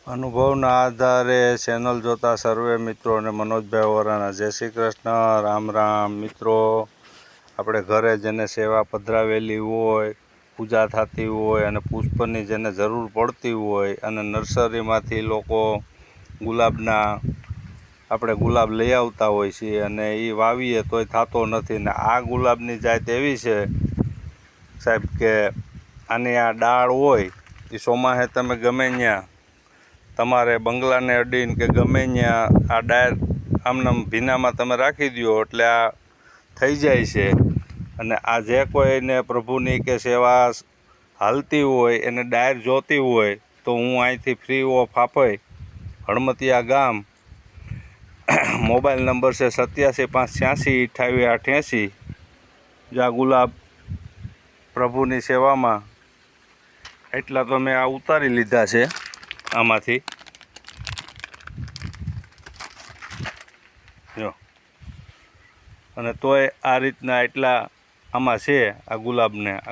અનુભવના આધારે ચેનલ જોતા સર્વે મિત્રો અને મનોજભાઈ વોરાના જય શ્રી કૃષ્ણ, રામ રામ. મિત્રો, આપણે ઘરે જેને સેવા પધરાવેલી હોય, પૂજા થતી હોય અને પુષ્પની જેને જરૂર પડતી હોય અને નર્સરીમાંથી લોકો ગુલાબના આપણે ગુલાબ લઈ આવતા હોય છીએ અને એ વાવીએ તોય થતો નથી. ને આ ગુલાબની જાત એવી છે સાહેબ કે આની આ ડાળ હોય એ ચોમાસે તમે ગમે ત્યાં તમારે બંગલાને અડીને કે ગમે ત્યાં આ ડાયર આમનામ ભીનામાં તમે રાખી દો એટલે આ થઈ જાય છે. અને આ જે કોઈને પ્રભુની કે સેવા હાલતી હોય એને ડાયર જોતી હોય તો હું અહીંથી ફ્રી ઓફ આપે હળમતિયા ગામ, મોબાઈલ નંબર છે 87 586 28 88. જો આ ગુલાબ પ્રભુની સેવામાં એટલા તો મેં આ ઉતારી લીધા છે આમાંથી જો, અને તોય આ રીતના એટલા આમાં છે. આ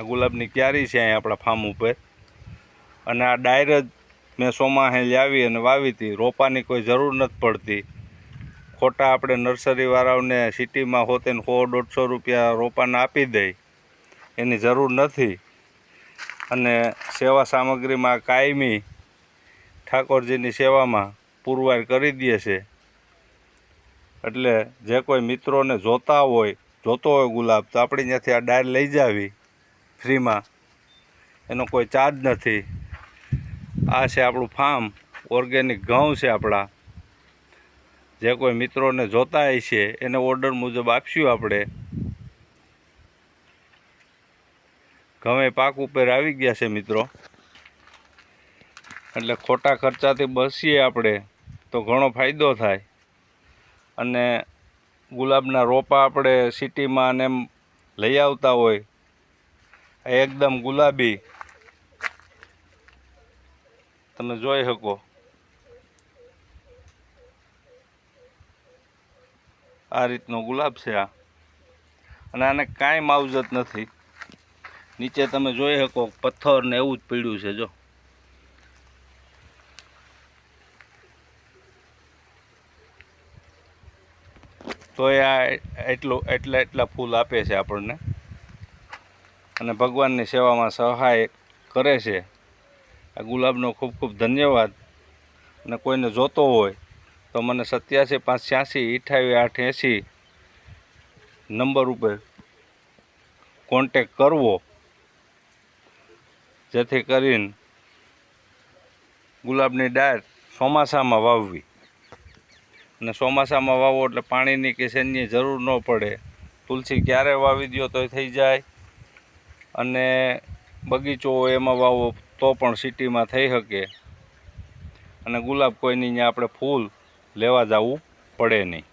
ગુલાબની ક્યારી છે અહીં આપણા ફાર્મ ઉપર. અને આ ડાયર જ મેં ચોમાસે લાવી અને વાવી હતી. રોપાની કોઈ જરૂર નથી પડતી. ખોટા આપણે નર્સરીવાળાઓને સિટીમાં હોતે 100-150 રૂપિયા રોપાના આપી દઈ, એની જરૂર નથી. અને સેવા સામગ્રીમાં કાયમી ઠાકોરજીની સેવામાં પુરવાર કરી દે છે. એટલે જે કોઈ મિત્રોને જોતો હોય ગુલાબ તો આપણી ત્યાંથી આ ડાયર લઈ જાવી ફ્રીમાં, એનો કોઈ ચાર્જ નથી. આ છે આપણું ફાર્મ, ઓર્ગેનિક ઘઉં છે આપણા. જે કોઈ મિત્રોને જોતા હશે એને ઓર્ડર મુજબ આપશું આપણે. ઘઉં પાક ઉપર આવી ગયા છે મિત્રો, એટલે ખોટા ખર્ચાથી બચીએ આપણે તો ઘણો ફાયદો થાય. અને ગુલાબના રોપા આપણે સિટીમાં અને એમ લઈ આવતા હોય એકદમ ગુલાબી તમે જોઈ શકો. આ રીતનો ગુલાબ છે આ. અને આને કાંઈ માવજત નથી. નીચે તમે જોઈ શકો પથ્થર ને એવું જ પડ્યું છે જો. તો આ એટલા ફૂલ આપે છે આપણને અને ભગવાનની સેવામાં સહાય કરે છે. આ ગુલાબનો ખૂબ ખૂબ ધન્યવાદ. અને કોઈને જોતો હોય તો મને 87 586 28 88 નંબર ઉપર કોન્ટેક કરવો, જેથી કરીને ગુલાબની ડાળ ચોમાસામાં વાવવી. અને ચોમાસામાં વાવો એટલે પાણીની કે શેની જરૂર ન પડે. તુલસી ક્યારે વાવી દો તોય થઈ જાય. અને બગીચો હોય એમાં વાવો તો પણ સિટીમાં થઈ શકે. અને ગુલાબ કોઈની ત્યાં આપણે ફૂલ લેવા જવું પડે નહીં.